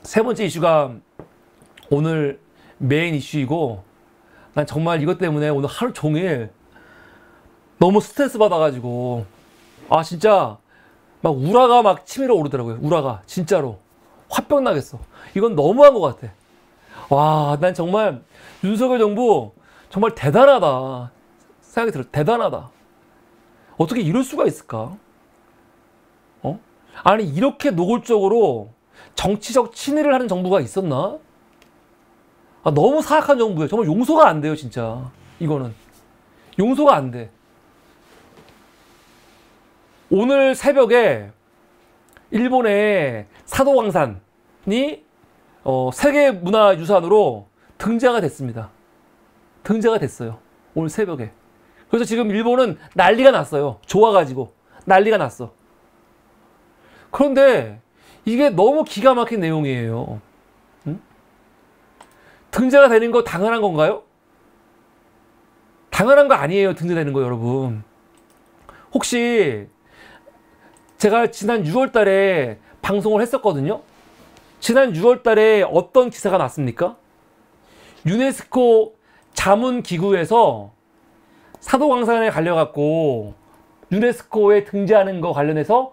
세 번째 이슈가 오늘 메인 이슈이고, 난 정말 이것 때문에 오늘 하루 종일 너무 스트레스 받아가지고, 아, 진짜 막 우라가 막 치밀어 오르더라고요. 우라가. 진짜로. 화병 나겠어. 이건 너무한 것 같아. 와, 난 정말 윤석열 정부 정말 대단하다 생각이 들어. 대단하다. 어떻게 이럴 수가 있을까? 아니, 이렇게 노골적으로 정치적 친일을 하는 정부가 있었나? 아, 너무 사악한 정부예요. 정말 용서가 안 돼요, 진짜. 이거는. 용서가 안 돼. 오늘 새벽에 일본의 사도광산이 세계문화유산으로 등재가 됐습니다. 등재가 됐어요. 오늘 새벽에. 그래서 지금 일본은 난리가 났어요. 좋아가지고. 난리가 났어. 그런데 이게 너무 기가 막힌 내용이에요. 응? 등재가 되는 거 당연한 건가요? 당연한 거 아니에요. 등재되는 거, 여러분. 혹시 제가 지난 6월 달에 방송을 했었거든요. 지난 6월 달에 어떤 기사가 났습니까? 유네스코 자문기구에서 사도광산에 갈려갖고 유네스코에 등재하는 거 관련해서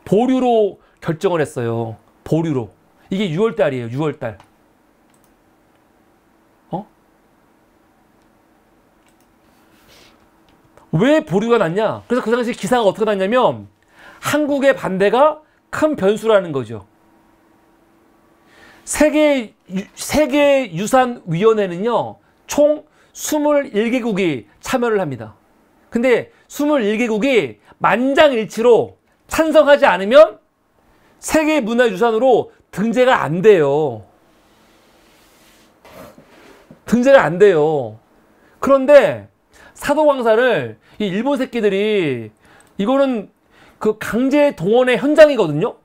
보류로 결정을 했어요. 보류로. 이게 6월 달이에요. 6월 달. 왜 보류가 났냐? 그래서 그 당시 기사가 어떻게 났냐면 한국의 반대가 큰 변수라는 거죠. 세계유산위원회는요, 총 21개국이 참여를 합니다. 근데 21개국이 만장일치로 찬성하지 않으면 세계문화유산으로 등재가 안 돼요. 등재가 안 돼요. 그런데 사도광산을 이 일본 새끼들이, 이거는 그 강제 동원의 현장이거든요.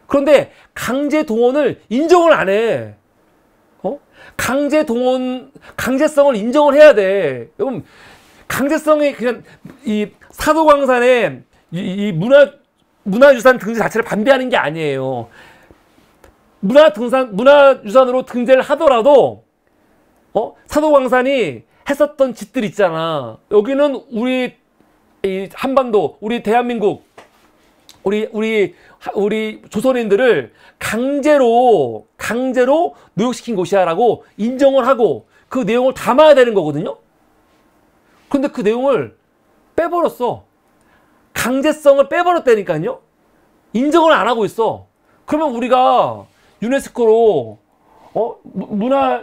그런데 강제 동원을 인정을 안 해. 강제성을 인정을 해야 돼. 여러분, 강제성이 그냥 이 사도광산의 이 문화유산 등재 자체를 반대하는 게 아니에요. 문화유산으로 등재를 하더라도, 사도광산이 했었던 짓들 있잖아. 여기는 우리 이 한반도, 우리 대한민국, 우리 조선인들을 강제로 노역시킨 곳이야라고 인정을 하고 그 내용을 담아야 되는 거거든요. 그런데 그 내용을 빼버렸어. 강제성을 빼버렸다니까요. 인정을 안 하고 있어. 그러면 우리가 유네스코로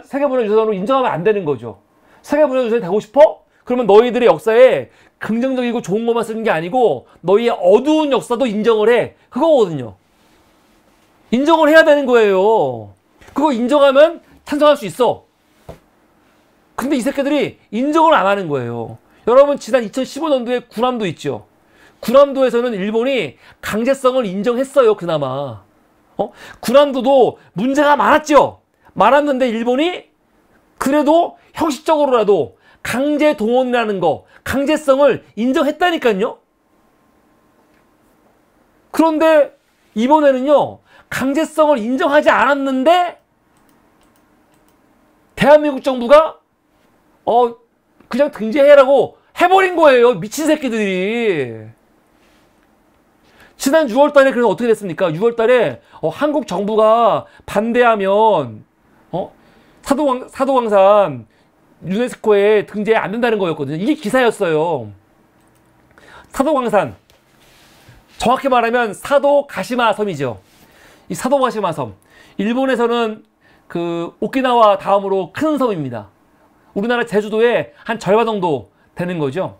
세계문화유산으로 인정하면 안 되는 거죠. 세계문화유산이 되고 싶어? 그러면 너희들의 역사에 긍정적이고 좋은 것만 쓰는 게 아니고 너희의 어두운 역사도 인정을 해. 그거거든요. 인정을 해야 되는 거예요. 그거 인정하면 찬성할 수 있어. 근데 이 새끼들이 인정을 안 하는 거예요. 여러분, 지난 2015년도에 군함도 있죠. 군함도에서는 일본이 강제성을 인정했어요. 그나마. 군함도도 문제가 많았죠. 많았는데 일본이 그래도 형식적으로라도 강제 동원이라는 거, 강제성을 인정했다니까요. 그런데 이번에는요, 강제성을 인정하지 않았는데 대한민국 정부가 그냥 등재해라고 해버린 거예요. 미친 새끼들이. 지난 6월 달에 그래서 어떻게 됐습니까? 6월 달에 한국 정부가 반대하면 사도광산 유네스코에 등재 안 된다는 거였거든요. 이게 기사였어요. 사도광산, 정확히 말하면 사도가시마 섬이죠. 이 사도가시마 섬, 일본에서는 그 오키나와 다음으로 큰 섬입니다. 우리나라 제주도의 한 절반 정도 되는 거죠.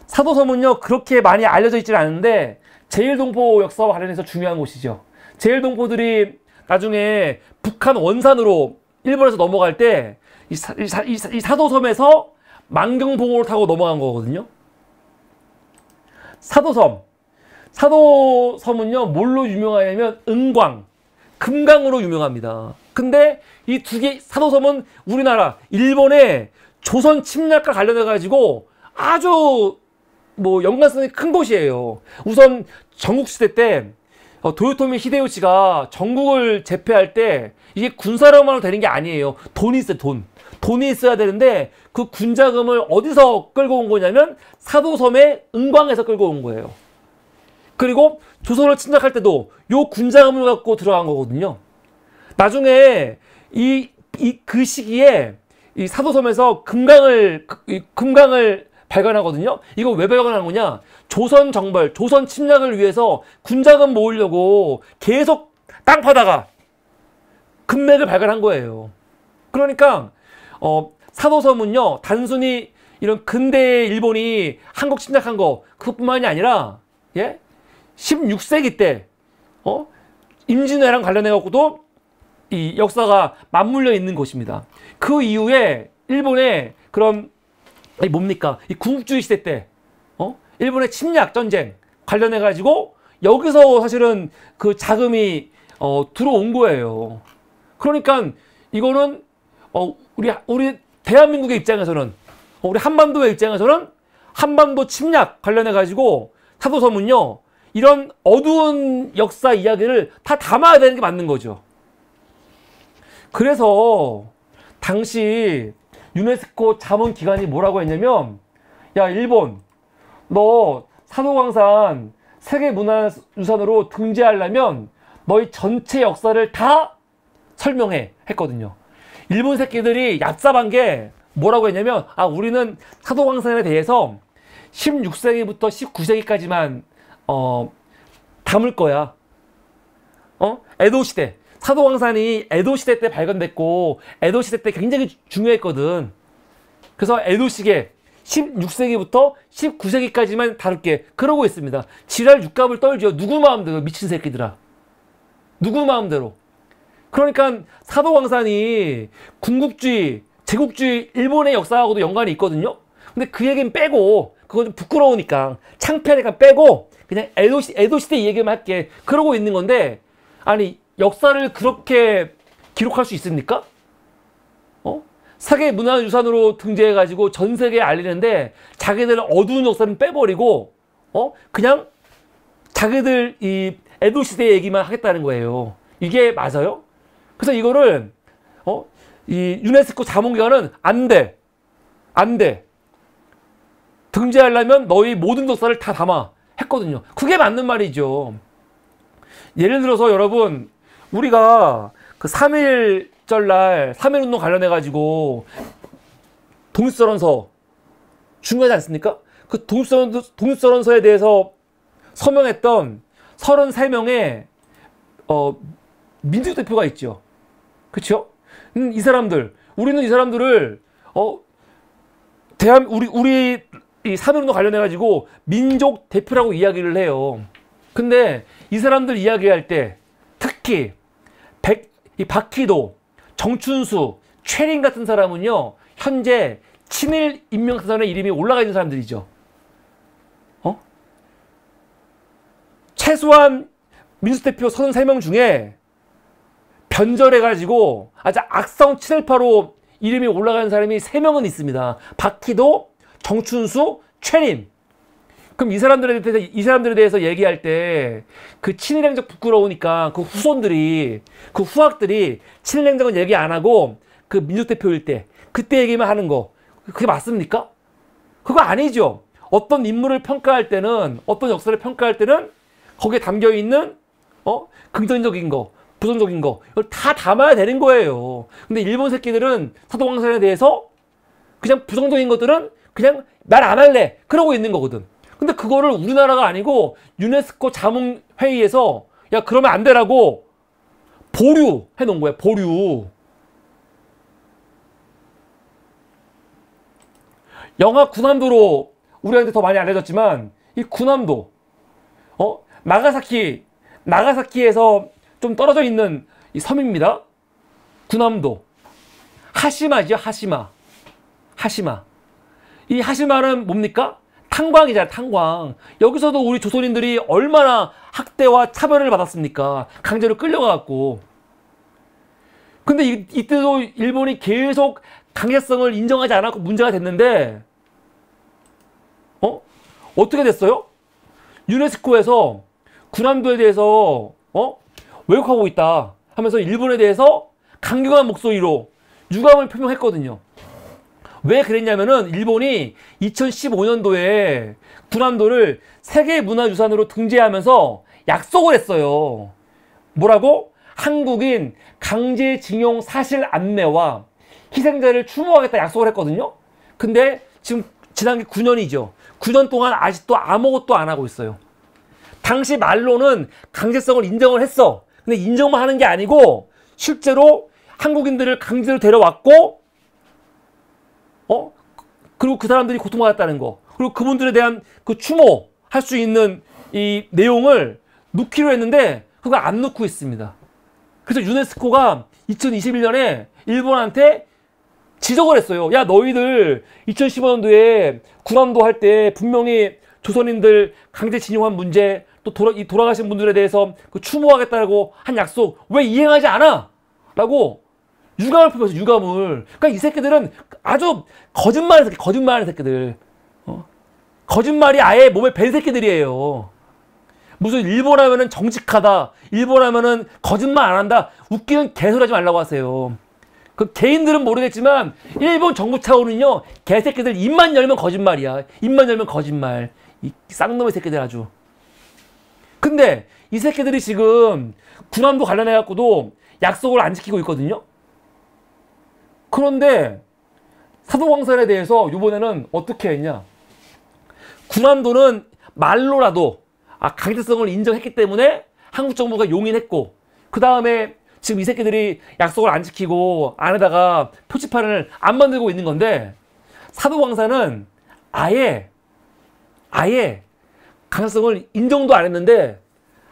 사도섬은요, 그렇게 많이 알려져 있지는 않은데 제일동포 역사와 관련해서 중요한 곳이죠. 제일동포들이 나중에 북한 원산으로 일본에서 넘어갈 때 이 사도섬에서 만경봉으로 타고 넘어간 거거든요. 사도섬은요, 뭘로 유명하냐면 은광, 금강으로 유명합니다. 근데 이 두 개, 사도섬은 우리나라, 일본의 조선 침략과 관련해 가지고 아주 연관성이 큰 곳이에요. 우선 전국시대 때 도요토미 히데요시가 전국을 제패할 때 이게 군사력만으로 되는 게 아니에요. 돈이 있어요, 돈. 돈이 있어야 되는데 그 군자금을 어디서 끌고 온 거냐면 사도섬의 은광에서 끌고 온 거예요. 그리고 조선을 침략할 때도 요 군자금을 갖고 들어간 거거든요. 나중에 그 시기에 이 사도섬에서 금강을 발견하거든요. 이거 왜 발견하는 거냐? 조선 정벌, 조선 침략을 위해서 군자금 모으려고 계속 땅 파다가 금맥을 발견한 거예요. 그러니까 사도섬은요, 단순히 이런 근대 일본이 한국 침략한 거 그것뿐만이 아니라 16세기 때 임진왜란 관련해 갖고도 이 역사가 맞물려 있는 곳입니다. 그 이후에 일본의 그런 뭡니까? 이 군국주의 시대 때 일본의 침략 전쟁 관련해 가지고 여기서 사실은 그 자금이 들어온 거예요. 그러니까 이거는 우리 대한민국의 입장에서는 우리 한반도의 입장에서는 한반도 침략 관련해 가지고 사도섬은요, 이런 어두운 역사 이야기를 다 담아야 되는 게 맞는 거죠. 그래서 당시 유네스코 자문기관이 뭐라고 했냐면, 야 일본, 너 사도광산 세계문화유산으로 등재하려면 너희 전체 역사를 다 설명해 했거든요. 일본 새끼들이 얍삽한 게 뭐라고 했냐면, 우리는 사도광산에 대해서 16세기부터 19세기까지만 담을 거야. 에도시대, 사도광산이 에도시대 때 발견됐고 에도시대 때 굉장히 중요했거든. 그래서 에도시계 16세기부터 19세기까지만 다룰게, 그러고 있습니다. 지랄 육갑을 떨죠. 누구 마음대로, 미친 새끼들아. 누구 마음대로. 그러니까 사도광산이 군국주의, 제국주의 일본의 역사하고도 연관이 있거든요. 근데 그 얘기는 빼고, 그건 좀 부끄러우니까 창피하니까 빼고 그냥 에도시대 얘기만 할게, 그러고 있는 건데, 아니 역사를 그렇게 기록할 수 있습니까? 세계문화유산으로 등재해가지고 전 세계에 알리는데 자기들 어두운 역사는 빼버리고 그냥 자기들 이 에도시대 얘기만 하겠다는 거예요. 이게 맞아요? 그래서 이거를 이 유네스코 자문기관은 안 돼. 등재하려면 너희 모든 역사를 다 담아 했거든요. 그게 맞는 말이죠. 예를 들어서 여러분, 우리가 그 3.1절날 3.1운동 관련해가지고 독립선언서 중요하지 않습니까? 그 독립선언서에 대해서 서명했던 33명의 민주대표가 있죠. 그쵸? 이 사람들, 우리는 이 사람들을 우리 이 3.1운동 관련해가지고 민족 대표라고 이야기를 해요. 근데 이 사람들 이야기할 때 특히 이 박희도, 정춘수, 최린 같은 사람은요, 현재 친일 인명사전에 이름이 올라가 있는 사람들이죠. 최소한 민주대표 33명 중에 변절해가지고 아주 악성 친일파로 이름이 올라가는 사람이 3명은 있습니다. 박희도, 정춘수, 최린. 그럼 이 사람들에 대해서 얘기할 때 그 친일행적 부끄러우니까 그 후학들이 친일행적은 얘기 안 하고 그 민족대표일 때 그때 얘기만 하는 거, 그게 맞습니까? 그거 아니죠. 어떤 인물을 평가할 때는, 어떤 역사를 평가할 때는 거기에 담겨 있는 긍정적인 거, 부정적인 거, 이걸 다 담아야 되는 거예요. 근데 일본 새끼들은 사도광산에 대해서 그냥 부정적인 것들은 그냥 말 안 할래, 그러고 있는 거거든. 근데 그거를 우리나라가 아니고 유네스코 자문회의에서 야 그러면 안 되라고 보류해 놓은 거야. 보류. 영화 군함도로 우리한테 더 많이 알려졌지만, 이 군함도 나가사키에서 좀 떨어져 있는 이 섬입니다. 군함도. 하시마죠. 하시마. 이 하시마는 뭡니까? 탄광이잖아, 탄광. 여기서도 우리 조선인들이 얼마나 학대와 차별을 받았습니까? 강제로 끌려가갖고. 근데 이때도 일본이 계속 강제성을 인정하지 않았고 문제가 됐는데, 어떻게 됐어요? 유네스코에서 군함도에 대해서 왜곡하고 있다 하면서 일본에 대해서 강경한 목소리로 유감을 표명했거든요. 왜 그랬냐면은 일본이 2015년도에 군함도를 세계문화유산으로 등재하면서 약속을 했어요. 뭐라고? 한국인 강제징용 사실 안내와 희생자를 추모하겠다 약속을 했거든요. 근데 지금 지난 게 9년이죠. 9년 동안 아직도 아무것도 안 하고 있어요. 당시 말로는 강제성을 인정을 했어. 근데 인정만 하는 게 아니고 실제로 한국인들을 강제로 데려왔고 그리고 그 사람들이 고통받았다는 거, 그리고 그분들에 대한 그 추모할 수 있는 이 내용을 넣기로 했는데 그거 안 넣고 있습니다. 그래서 유네스코가 2021년에 일본한테 지적을 했어요. 야, 너희들 2015년도에 군함도 할 때 분명히 조선인들 강제징용한 문제, 또 돌아가신 분들에 대해서 그 추모하겠다고 한 약속 왜 이행하지 않아? 라고 유감을 표명했어요. 유감을. 그러니까 이 새끼들은 아주 거짓말하는 새끼들. 거짓말이 아예 몸에 밴 새끼들이에요. 무슨 일본 하면은 정직하다, 일본 하면은 거짓말 안 한다, 웃기는 개소리 하지 말라고 하세요. 그 개인들은 모르겠지만 일본 정부 차원은요, 개새끼들 입만 열면 거짓말이야. 입만 열면 거짓말. 이 쌍놈의 새끼들 아주. 근데 이 새끼들이 지금 군함도 관련해 갖고도 약속을 안 지키고 있거든요. 그런데 사도광산에 대해서 이번에는 어떻게 했냐? 군함도는 말로라도 강제성을 인정했기 때문에 한국 정부가 용인했고, 그 다음에 지금 이 새끼들이 약속을 안 지키고 안에다가 표지판을 안 만들고 있는 건데, 사도광산은 아예 강제성을 인정도 안 했는데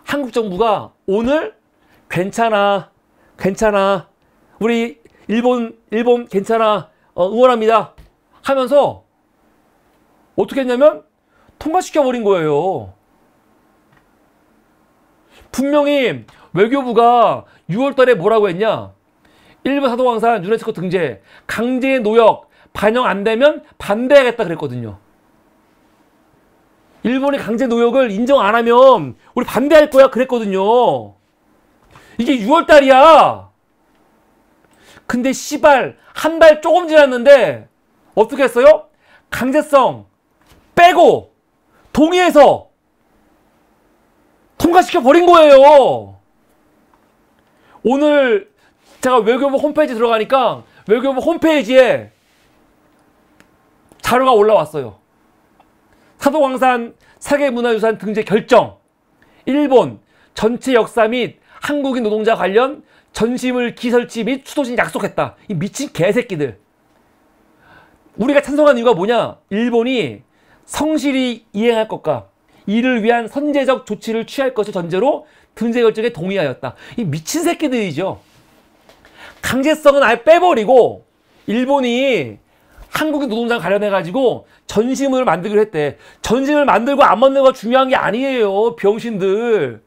한국 정부가 오늘 괜찮아 우리 일본 괜찮아 응원합니다 하면서 어떻게 했냐면 통과시켜 버린 거예요. 분명히 외교부가 6월 달에 뭐라고 했냐? 일본 사도광산 유네스코 등재 강제 노역 반영 안 되면 반대하겠다 그랬거든요. 일본이 강제 노역을 인정 안 하면 우리 반대할 거야 그랬거든요. 이게 6월 달이야. 근데 씨발 한 달 조금 지났는데 어떻게 했어요? 강제성 빼고 동의해서 통과시켜 버린 거예요. 오늘 제가 외교부 홈페이지 들어가니까 외교부 홈페이지에 자료가 올라왔어요. 사도광산 세계문화유산 등재 결정, 일본 전체 역사 및 한국인 노동자 관련 전시물 기설치 및 추도진 약속했다. 이 미친 개새끼들. 우리가 찬성한 이유가 뭐냐? 일본이 성실히 이행할 것과 이를 위한 선제적 조치를 취할 것을 전제로 등재 결정에 동의하였다. 이 미친 새끼들이죠. 강제성은 아예 빼버리고 일본이 한국인 노동자 관련해가지고 전시물을 만들기로 했대. 전시물 만들고 안 만드는 거 중요한 게 아니에요. 병신들.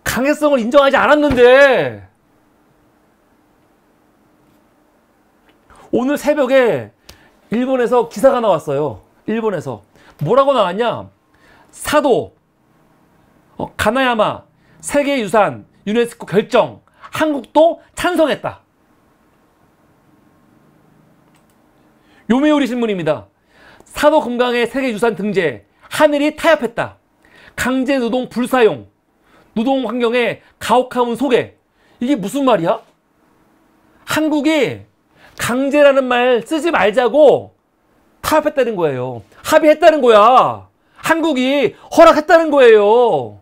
강제성을 인정하지 않았는데 오늘 새벽에 일본에서 기사가 나왔어요. 일본에서 뭐라고 나왔냐? 사도 가나야마 세계유산 유네스코 결정 한국도 찬성했다. 요미우리 신문입니다. 사도 금강의 세계유산 등재 하늘이 타협했다. 강제노동 불사용 노동 환경의 가혹함은 소개. 이게 무슨 말이야? 한국이 강제라는 말 쓰지 말자고 타협했다는 거예요. 합의했다는 거야. 한국이 허락했다는 거예요.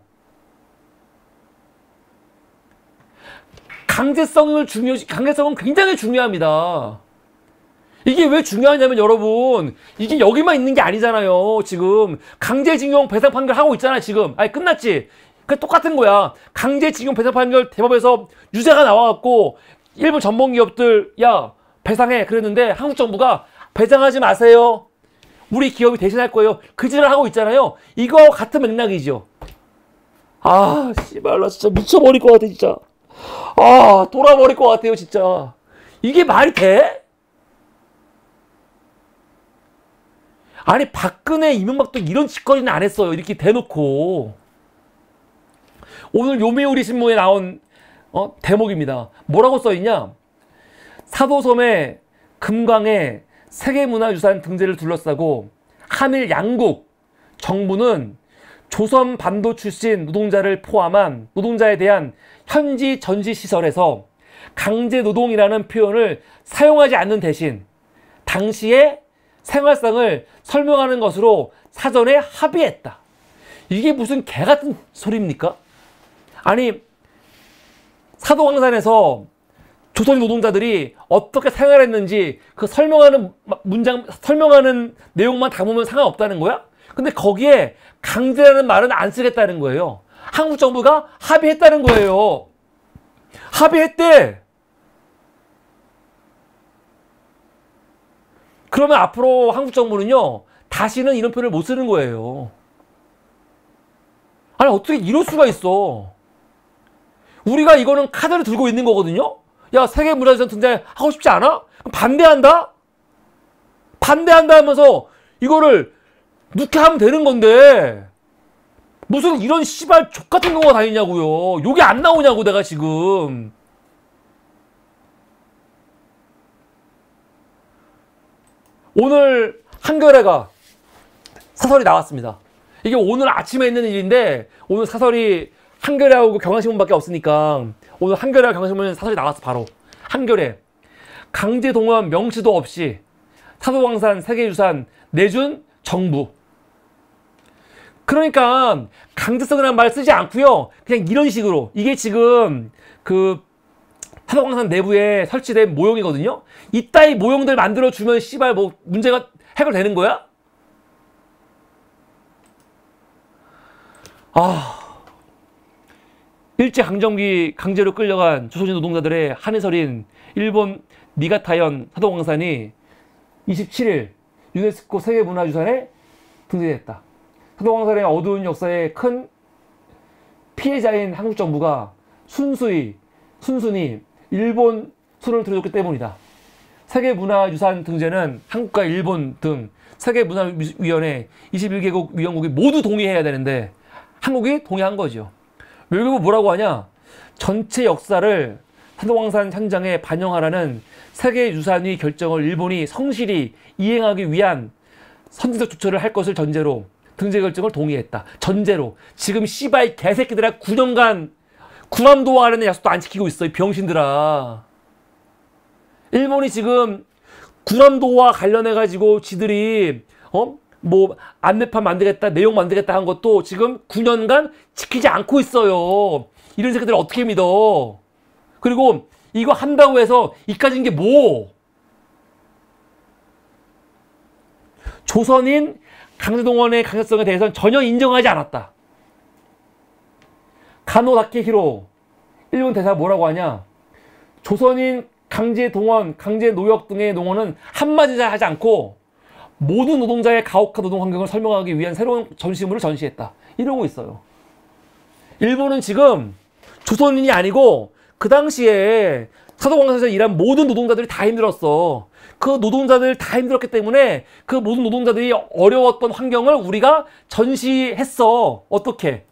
강제성은 굉장히 중요합니다. 이게 왜 중요하냐면 여러분, 이게 여기만 있는 게 아니잖아요. 지금 강제징용 배상 판결 하고 있잖아. 지금 아니 끝났지. 그 똑같은 거야. 강제징용 배상 판결 대법에서 유죄가 나와갖고 일본 전범기업들 야 배상해 그랬는데 한국 정부가 배상하지 마세요. 우리 기업이 대신할 거예요. 그 짓을 하고 있잖아요. 이거 같은 맥락이죠. 아 씨발 나 진짜 미쳐버릴 것 같아 진짜. 아 돌아버릴 것 같아요 진짜. 이게 말이 돼? 아니 박근혜 이명박도 이런 짓거리는 안 했어요. 이렇게 대놓고. 오늘 요미우리 신문에 나온 대목입니다. 뭐라고 써있냐? 사도섬의 금강의 세계문화유산 등재를 둘러싸고 한일 양국 정부는 조선 반도 출신 노동자를 포함한 노동자에 대한 현지 전시시설에서 강제노동이라는 표현을 사용하지 않는 대신 당시의 생활상을 설명하는 것으로 사전에 합의했다. 이게 무슨 개같은 소리입니까? 아니, 사도광산에서 조선 노동자들이 어떻게 생활했는지 그 설명하는 내용만 담으면 상관없다는 거야? 근데 거기에 강제라는 말은 안 쓰겠다는 거예요. 한국 정부가 합의했다는 거예요. 합의했대. 그러면 앞으로 한국 정부는요, 다시는 이런 표현을 못 쓰는 거예요. 아니, 어떻게 이럴 수가 있어. 우리가 이거는 카드를 들고 있는 거거든요. 야, 세계문화유산 등재하고 싶지 않아? 그럼 반대한다? 반대한다 하면서 이거를 넣게 하면 되는 건데 무슨 이런 씨발 족같은 경우가 다 있냐고요. 욕이 안 나오냐고 내가 지금. 오늘 한겨레가 사설이 나왔습니다. 이게 오늘 아침에 있는 일인데 오늘 사설이 한겨레하고 경향신문밖에 없으니까 오늘 한겨레와 경향신문 사설이 나왔어. 바로 한겨레. 강제동원 명시도 없이 사도광산 세계유산 내준 정부. 그러니까 강제성이라는 말 쓰지 않고요. 그냥 이런 식으로. 이게 지금 그 사도광산 내부에 설치된 모형이거든요. 이따위 모형들 만들어주면 씨발 뭐 문제가 해결되는 거야? 일제강점기 강제로 끌려간 조선인 노동자들의 한해설인 일본 니가타현 사도광산이 27일 유네스코 세계문화유산에 등재됐다. 사도광산의 어두운 역사에 큰 피해자인 한국 정부가 순순히 일본 손을 들어줬기 때문이다. 세계문화유산 등재는 한국과 일본 등 세계문화위원회 21개국 위원국이 모두 동의해야 되는데 한국이 동의한 거죠. 외교부 뭐라고 하냐? 전체 역사를 사도광산 현장에 반영하라는 세계유산위 결정을 일본이 성실히 이행하기 위한 선제적 조처를 할 것을 전제로 등재 결정을 동의했다. 전제로. 지금 씨발 개새끼들아 9년간 군함도와 관련된 약속도 안 지키고 있어. 이 병신들아. 일본이 지금 군함도와 관련해가지고 지들이 뭐 안내판 만들겠다, 내용 만들겠다 한 것도 지금 9년간 지키지 않고 있어요. 이런 새끼들 어떻게 믿어? 그리고 이거 한다고 해서 이까진 게 뭐? 조선인 강제동원의 강제성에 대해서는 전혀 인정하지 않았다. 가노 다케히로 일본 대사가 뭐라고 하냐? 조선인 강제동원, 강제노역 등의 농어는 한마디 하지 않고 모든 노동자의 가혹한 노동 환경을 설명하기 위한 새로운 전시물을 전시했다. 이러고 있어요. 일본은 지금 조선인이 아니고 그 당시에 사도광산에서 일한 모든 노동자들이 다 힘들었어. 그 노동자들 다 힘들었기 때문에 그 모든 노동자들이 어려웠던 환경을 우리가 전시했어. 어떻게?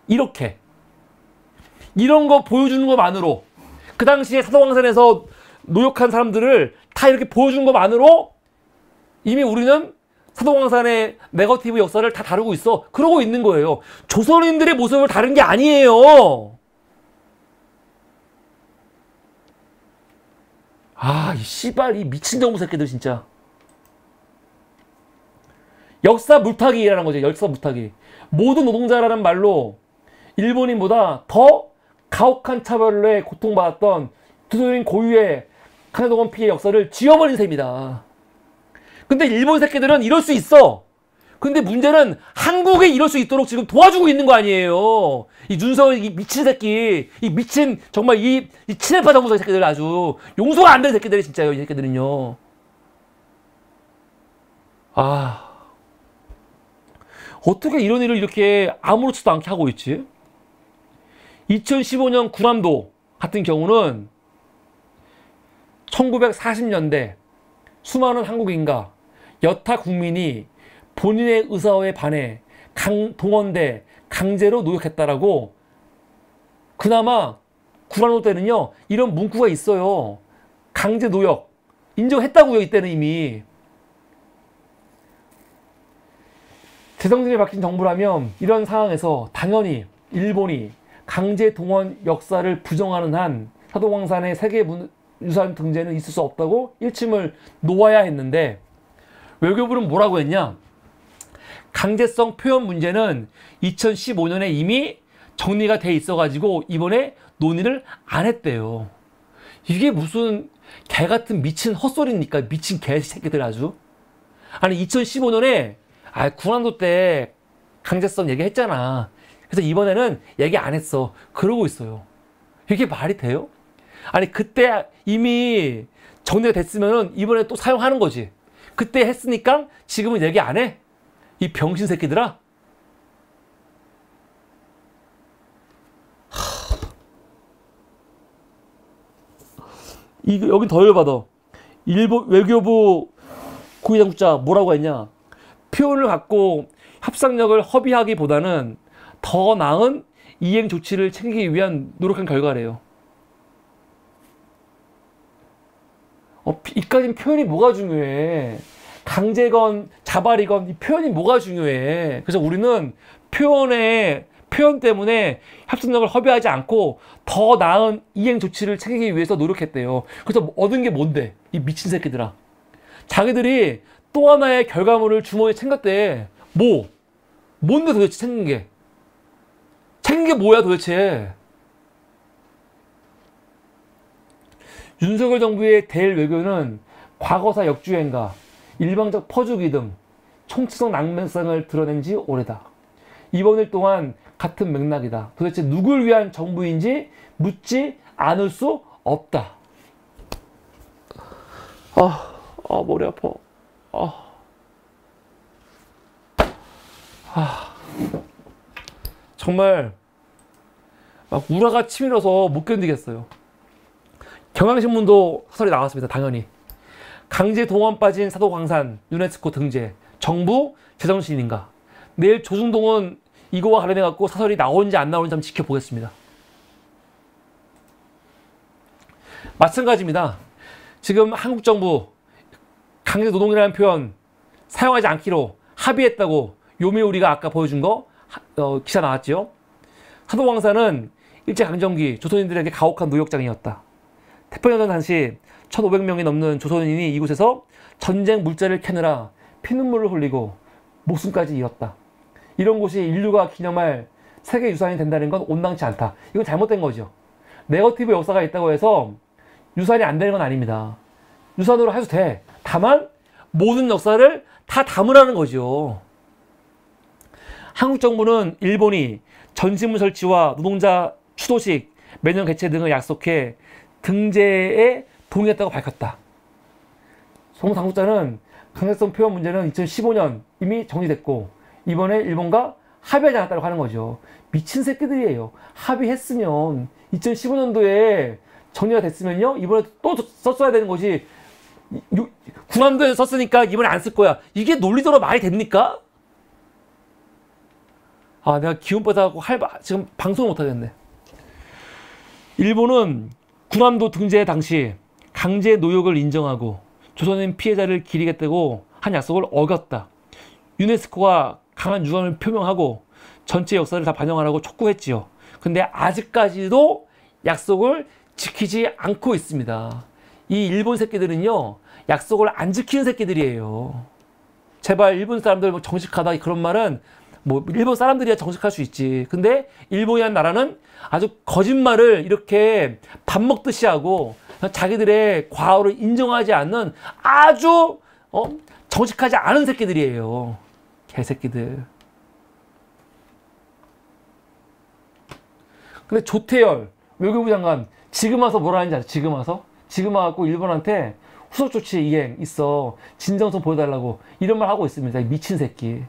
이렇게. 이런 거 보여주는 것만으로 그 당시에 사도광산에서 노역한 사람들을 다 이렇게 보여주는 것만으로 이미 우리는 사도광산의 네거티브 역사를 다 다루고 있어. 그러고 있는 거예요. 조선인들의 모습을 다룬 게 아니에요. 이 씨발 이 미친 정부 새끼들 진짜. 역사 물타기라는 거죠. 역사 물타기. 모든 노동자라는 말로 일본인보다 더 가혹한 차별에 고통받았던 조선인 고유의 강제동원 피해 역사를 지워버린 셈이다. 근데 일본 새끼들은 이럴 수 있어. 근데 문제는 한국에 이럴 수 있도록 지금 도와주고 있는 거 아니에요. 이 윤석열 이 미친 새끼, 이 미친 정말 이 친일파 정부 새끼들 아주 용서가 안 되는 새끼들이 진짜요. 이 새끼들은요. 어떻게 이런 일을 이렇게 아무렇지도 않게 하고 있지? 2015년 군함도 같은 경우는 1940년대 수많은 한국인과 여타 국민이 본인의 의사에 반해 동원돼 강제로 노역했다라고 그나마 구라노 때는요 이런 문구가 있어요. 강제 노역 인정했다고요. 이때는 이미. 재정신이 바뀐 정부라면 이런 상황에서 당연히 일본이 강제 동원 역사를 부정하는 한 사도광산의 세계유산 등재는 있을 수 없다고 일침을 놓아야 했는데 외교부는 뭐라고 했냐? 강제성 표현 문제는 2015년에 이미 정리가 돼 있어가지고 이번에 논의를 안 했대요. 이게 무슨 개같은 미친 헛소리입니까? 미친 개새끼들 아주. 아니 2015년에 군함도 때 강제성 얘기했잖아. 그래서 이번에는 얘기 안 했어. 그러고 있어요. 이게 말이 돼요? 아니 그때 이미 정리가 됐으면은 이번에 또 사용하는 거지. 그때 했으니까 지금은 얘기 안 해? 이 병신 새끼들아. 여긴 더 열받아. 일본 외교부 고위당국자 뭐라고 했냐? 표현을 갖고 협상력을 허비하기보다는 더 나은 이행 조치를 챙기기 위한 노력한 결과래요. 이까진 표현이 뭐가 중요해? 강제건 자발이건 이 표현이 뭐가 중요해? 그래서 우리는 표현 때문에 협상력을 허비하지 않고 더 나은 이행 조치를 챙기기 위해서 노력했대요. 그래서 얻은 게 뭔데? 이 미친 새끼들아. 자기들이 또 하나의 결과물을 주머니에 챙겼대. 뭔데 도대체 챙긴 게? 챙긴 게 뭐야 도대체? 윤석열 정부의 대일 외교는 과거사 역주행과 일방적 퍼주기 등 총체적 낭만성을 드러낸 지 오래다. 이번 일 동안 같은 맥락이다. 도대체 누굴 위한 정부인지 묻지 않을 수 없다. 머리 아파. 정말 막 우라가 치밀어서 못 견디겠어요. 경향신문도 사설이 나왔습니다. 당연히. 강제 동원 빠진 사도광산 유네스코 등재 정부 제정신인가. 내일 조중동은 이거와 관련해 갖고 사설이 나오는지 안 나오는지 한번 지켜보겠습니다. 마찬가지입니다. 지금 한국 정부 강제 노동이라는 표현 사용하지 않기로 합의했다고 요미우리가 아까 보여준 거 기사 나왔죠. 사도광산은 일제강점기 조선인들에게 가혹한 노역장이었다. 태평양전 당시 1,500명이 넘는 조선인이 이곳에서 전쟁 물자를 캐느라 피눈물을 흘리고 목숨까지 잃었다. 이런 곳이 인류가 기념할 세계유산이 된다는 건 온당치 않다. 이건 잘못된 거죠. 네거티브 역사가 있다고 해서 유산이 안 되는 건 아닙니다. 유산으로 해도 돼. 다만 모든 역사를 다 담으라는 거죠. 한국 정부는 일본이 전시문 설치와 노동자 추도식 매년 개최 등을 약속해 등재에 동의했다고 밝혔다. 송 당국자는 강제성 표현 문제는 2015년 이미 정리됐고 이번에 일본과 합의하지 않았다고 하는 거죠. 미친 새끼들이에요. 합의했으면 2015년도에 정리가 됐으면요 이번에 또 썼어야 되는 것이 군함도에 썼으니까 이번에 안 쓸 거야. 이게 논리적으로 말이 됩니까? 내가 기운 빠져갖고 지금 방송을 못 하겠네. 일본은 군함도 등재 당시 강제 노역을 인정하고 조선인 피해자를 기리겠다고 한 약속을 어겼다. 유네스코가 강한 유감을 표명하고 전체 역사를 다 반영하라고 촉구했지요. 근데 아직까지도 약속을 지키지 않고 있습니다. 이 일본 새끼들은요 약속을 안 지키는 새끼들이에요. 제발 일본 사람들 뭐 정직하다 그런 말은 뭐 일본 사람들이야 정직할 수 있지. 근데 일본이라는 나라는 아주 거짓말을 이렇게 밥 먹듯이 하고 자기들의 과오를 인정하지 않는 아주 정직하지 않은 새끼들이에요. 개새끼들. 근데 조태열 외교부 장관 지금 와서 뭐라 하는지 알아? 지금 와갖고 일본한테 후속 조치 이행 있어. 진정성 보여달라고 이런 말 하고 있습니다. 미친 새끼.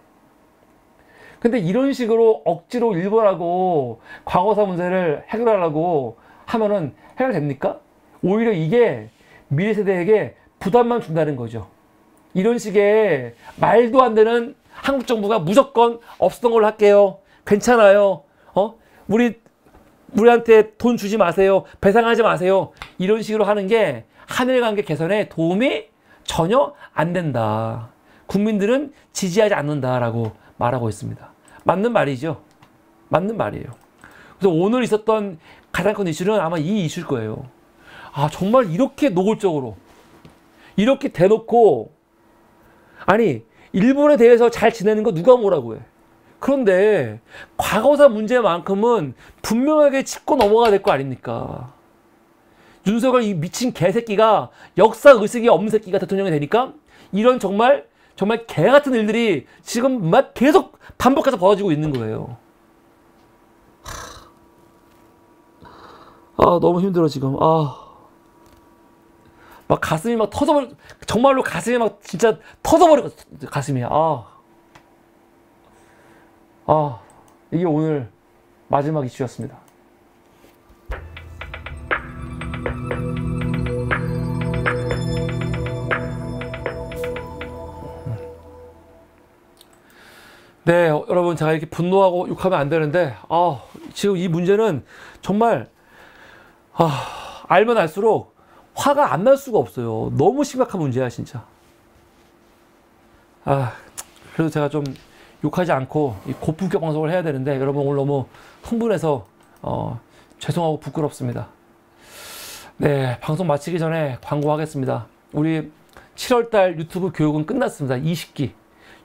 근데 이런 식으로 억지로 일본하고 과거사 문제를 해결하려고 하면은 해결됩니까? 오히려 이게 미래 세대에게 부담만 준다는 거죠. 이런 식의 말도 안 되는 한국 정부가 무조건 없었던 걸로 할게요. 괜찮아요. 우리한테 돈 주지 마세요. 배상하지 마세요. 이런 식으로 하는 게 한일 관계 개선에 도움이 전혀 안 된다. 국민들은 지지하지 않는다라고 말하고 있습니다. 맞는 말이죠. 맞는 말이에요. 그래서 오늘 있었던 가장 큰 이슈는 아마 이 이슈일 거예요. 아, 정말 이렇게 노골적으로, 이렇게 대놓고, 아니, 일본에 대해서 잘 지내는 거 누가 뭐라고 해. 그런데 과거사 문제만큼은 분명하게 짚고 넘어가야 될 거 아닙니까? 윤석열 이 미친 개새끼가 역사 의식이 없는 새끼가 대통령이 되니까 이런 정말 개 같은 일들이 지금 막 계속 반복해서 벌어지고 있는 거예요. 아, 너무 힘들어 지금. 막 가슴이 막 터져버려. 정말로 가슴이 막 진짜 터져버려. 가슴이. 이게 오늘 마지막 이슈였습니다. 네, 여러분, 제가 이렇게 분노하고 욕하면 안 되는데, 지금 이 문제는 정말, 알면 알수록 화가 안 날 수가 없어요. 너무 심각한 문제야, 진짜. 그래도 제가 좀 욕하지 않고 이 고품격 방송을 해야 되는데, 여러분 오늘 너무 흥분해서, 죄송하고 부끄럽습니다. 네, 방송 마치기 전에 광고하겠습니다. 우리 7월달 유튜브 교육은 끝났습니다. 20기.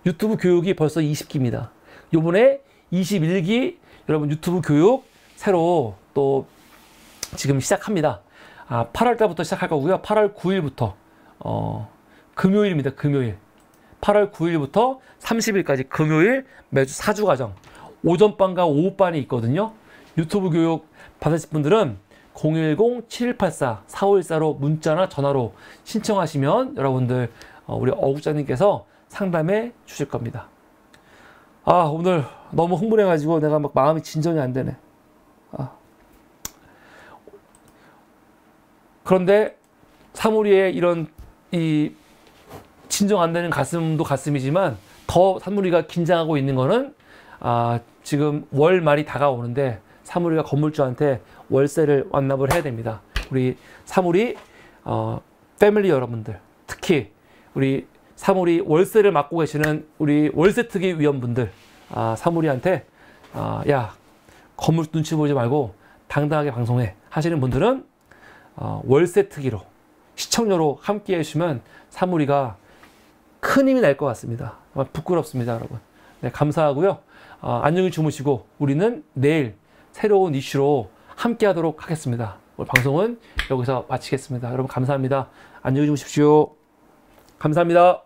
유튜브 교육이 벌써 20기입니다. 요번에 21기 여러분 유튜브 교육 새로 또 지금 시작합니다. 8월달부터 시작할 거고요. 8월 9일부터 금요일입니다. 금요일. 8월 9일부터 30일까지 금요일 매주 4주 과정 오전반과 오후반이 있거든요. 유튜브 교육 받으실 분들은 010-7184-4514로 문자나 전화로 신청하시면 여러분들 우리 어국장님께서 상담해 주실 겁니다. 오늘 너무 흥분해가지고 내가 막 마음이 진정이 안 되네. 그런데 사무리의 이런 이 진정 안 되는 가슴도 가슴이지만 더 사무리가 긴장하고 있는 거는 지금 월 말이 다가오는데 사무리가 건물주한테 월세를 완납을 해야 됩니다. 우리 사무리 패밀리 여러분들, 특히 우리 사무리 월세를 맡고 계시는 우리 월세 특위 위원분들, 사무리한테 야, 건물 눈치 보지 말고 당당하게 방송해 하시는 분들은 월세 특위로 시청료로 함께 해주시면 사무리가 큰 힘이 날 것 같습니다. 부끄럽습니다, 여러분. 네, 감사하고요. 안녕히 주무시고 우리는 내일 새로운 이슈로 함께 하도록 하겠습니다. 오늘 방송은 여기서 마치겠습니다. 여러분 감사합니다. 안녕히 주무십시오. 감사합니다.